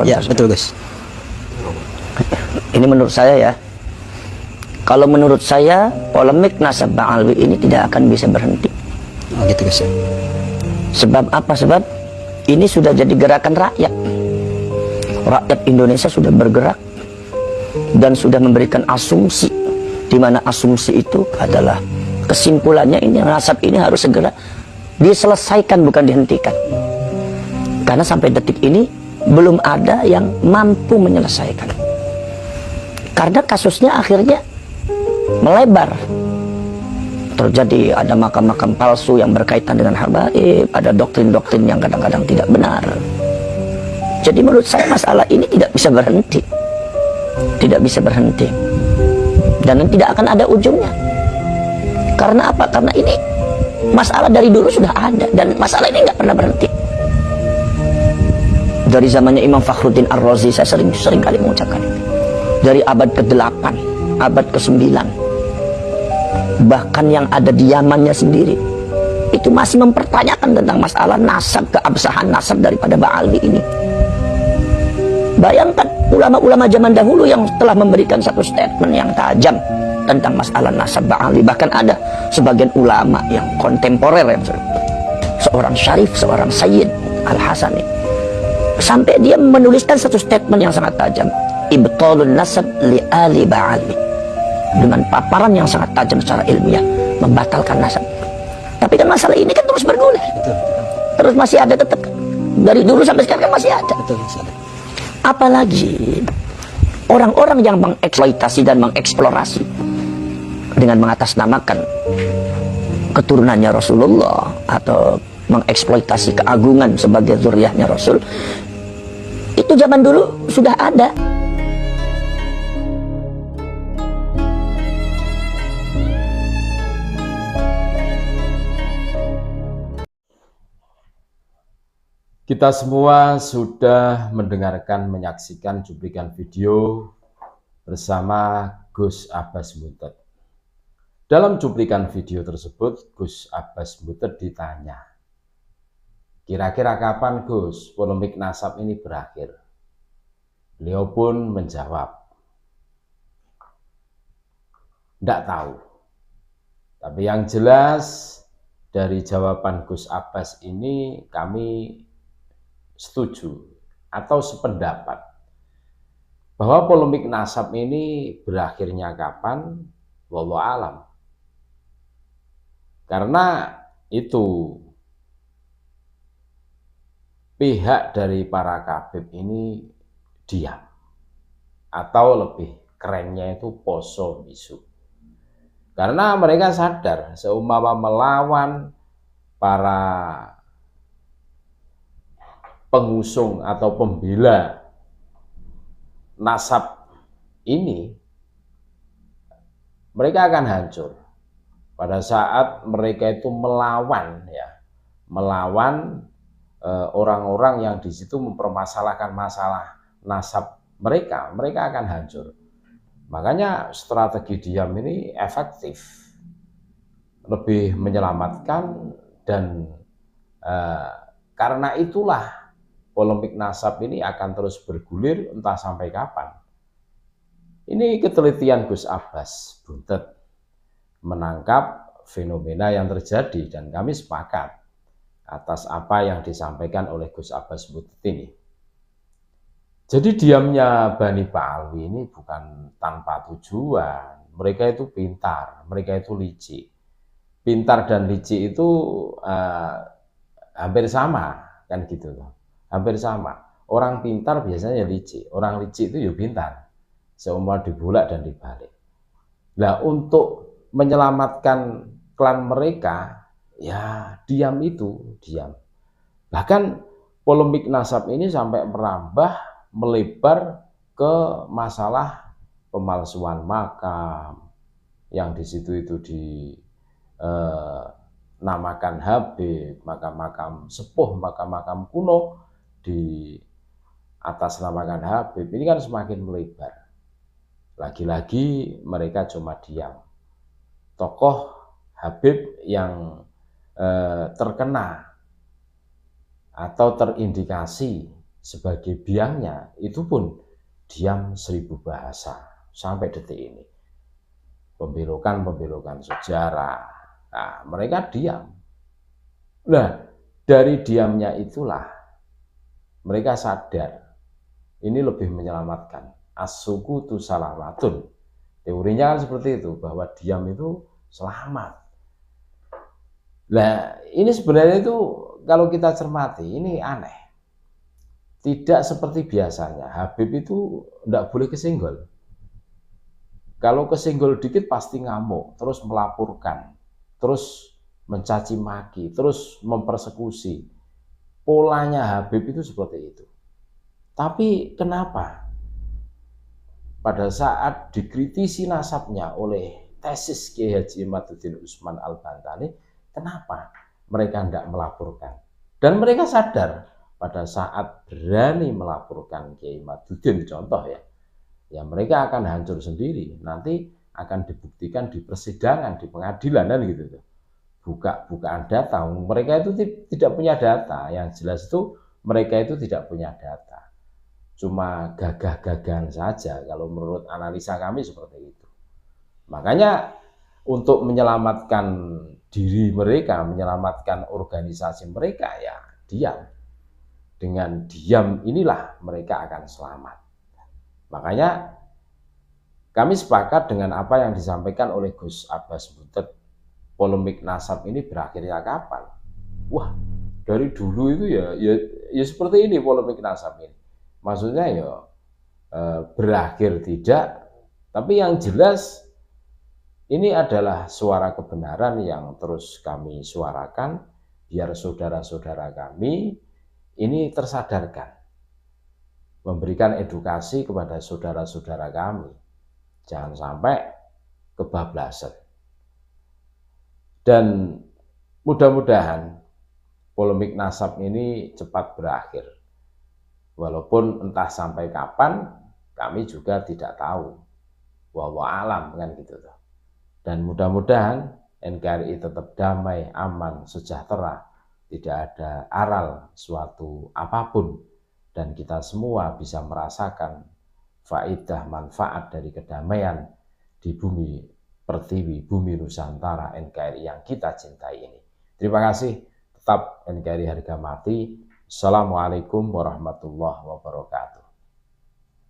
Ya, betul Gus. Ini menurut saya ya. Kalau menurut saya, polemik nasab Ba'alwi ini tidak akan bisa berhenti. Oh gitu Gus. Sebab apa? Sebab ini sudah jadi gerakan rakyat. Rakyat Indonesia sudah bergerak dan sudah memberikan asumsi, di mana asumsi itu adalah kesimpulannya ini nasab ini harus segera diselesaikan, bukan dihentikan. Karena sampai detik ini belum ada yang mampu menyelesaikan. Karena kasusnya akhirnya melebar. Terjadi ada makam-makam palsu yang berkaitan dengan habaib, ada doktrin-doktrin yang kadang-kadang tidak benar. Jadi menurut saya masalah ini tidak bisa berhenti. Tidak bisa berhenti. Dan tidak akan ada ujungnya. Karena apa? Karena ini masalah dari dulu sudah ada, dan masalah ini nggak pernah berhenti. Dari zamannya Imam Fakhruddin Ar-Razi, saya sering kali mengucapkan ini. Dari abad ke-8, abad ke-9, bahkan yang ada di Yamannya sendiri itu masih mempertanyakan tentang masalah nasab, keabsahan nasab daripada Ba'alwi ini. Bayangkan ulama-ulama zaman dahulu yang telah memberikan satu statement yang tajam tentang masalah nasab Ba'alwi. Bahkan ada sebagian ulama yang kontemporer, yang seorang syarif, seorang Sayyid Al-Hasani, sampai dia menuliskan satu statement yang sangat tajam, ibtalun nasab li ali Ba'alwi, dengan paparan yang sangat tajam secara ilmiah, membatalkan nasab. Tapi kan masalah ini kan terus bergulir. Betul. Terus masih ada tetap. Dari dulu sampai sekarang kan masih ada. Betul. Apalagi orang-orang yang mengeksploitasi dan mengeksplorasi dengan mengatasnamakan keturunannya Rasulullah atau mengeksploitasi keagungan sebagai zuriyahnya Rasul, itu zaman dulu sudah ada. Kita semua sudah mendengarkan, menyaksikan cuplikan video bersama Gus Abbas Mbutet. Dalam cuplikan video tersebut, Gus Abbas Mbutet ditanya, kira-kira kapan Gus polemik nasab ini berakhir? Beliau pun menjawab, tidak tahu. Tapi yang jelas dari jawaban Gus Abbas ini kami setuju atau sependapat bahwa polemik nasab ini berakhirnya kapan, wallahu alam. Karena itu pihak dari para kabib ini diam, atau lebih kerennya itu poso bisu. Karena mereka sadar seumpama melawan para pengusung atau pembela nasab ini, mereka akan hancur pada saat mereka itu melawan orang-orang yang di situ mempermasalahkan masalah nasab mereka akan hancur. Makanya strategi diam ini efektif, lebih menyelamatkan, dan karena itulah polemik nasab ini akan terus bergulir entah sampai kapan. Ini ketelitian Gus Abbas Mbutet menangkap fenomena yang terjadi, dan kami sepakat atas apa yang disampaikan oleh Gus Abbas Mbutet ini. Jadi diamnya Bani Ba'alwi ini bukan tanpa tujuan. Mereka itu pintar, mereka itu licik. Pintar dan licik itu hampir sama, kan gitu loh. Hampir sama. Orang pintar biasanya licik, orang licik itu ya pintar. Seumpama dibolak dan dibalik. Nah, untuk menyelamatkan klan mereka, ya diam itu, diam. Bahkan polemik nasab ini sampai merambah, melebar ke masalah pemalsuan makam, yang di situ itu namakan Habib, makam-makam sepuh, makam-makam kuno di atas namakan Habib. Ini kan semakin melebar. Lagi-lagi mereka cuma diam. Tokoh Habib yang terkena atau terindikasi sebagai biangnya itu pun diam 1000 bahasa sampai detik ini. Pembelokan sejarah, nah, mereka diam. Nah, dari diamnya itulah mereka sadar ini lebih menyelamatkan. As-sukutu salamatun. Teorinya kan seperti itu, bahwa diam itu selamat. Nah, ini sebenarnya itu kalau kita cermati, ini aneh. Tidak seperti biasanya, Habib itu tidak boleh kesenggol. Kalau kesenggol dikit pasti ngamuk, terus melaporkan, terus mencaci maki, terus mempersekusi. Polanya Habib itu seperti itu. Tapi kenapa pada saat dikritisi nasabnya oleh tesis Kiai Haji Imaduddin Usman Al-Bantani, kenapa mereka tidak melaporkan? Dan mereka sadar pada saat berani melaporkan Kiai Imaduddin, contoh ya mereka akan hancur sendiri. Nanti akan dibuktikan di persidangan, di pengadilan dan gitu tuh. Bukaan data. Mereka itu tidak punya data. Yang jelas itu mereka itu tidak punya data. Cuma gagah-gagahan saja kalau menurut analisa kami seperti itu. Makanya untuk menyelamatkan diri mereka, menyelamatkan organisasi mereka, ya diam. Dengan diam inilah mereka akan selamat. Makanya kami sepakat dengan apa yang disampaikan oleh Gus Abbas Butet. Polemik nasab ini berakhirnya kapan? Wah, dari dulu itu ya seperti ini polemik nasab ini. Maksudnya berakhir tidak, tapi yang jelas ini adalah suara kebenaran yang terus kami suarakan biar saudara-saudara kami ini tersadarkan, memberikan edukasi kepada saudara-saudara kami, jangan sampai kebablasan. Dan mudah-mudahan polemik nasab ini cepat berakhir. Walaupun entah sampai kapan, kami juga tidak tahu. Wallahu alam kan gitu tuh. Dan mudah-mudahan NKRI tetap damai, aman, sejahtera, tidak ada aral suatu apapun, dan kita semua bisa merasakan faedah manfaat dari kedamaian di bumi pertiwi, bumi Nusantara NKRI yang kita cintai ini. Terima kasih, tetap NKRI harga mati. Assalamualaikum warahmatullahi wabarakatuh.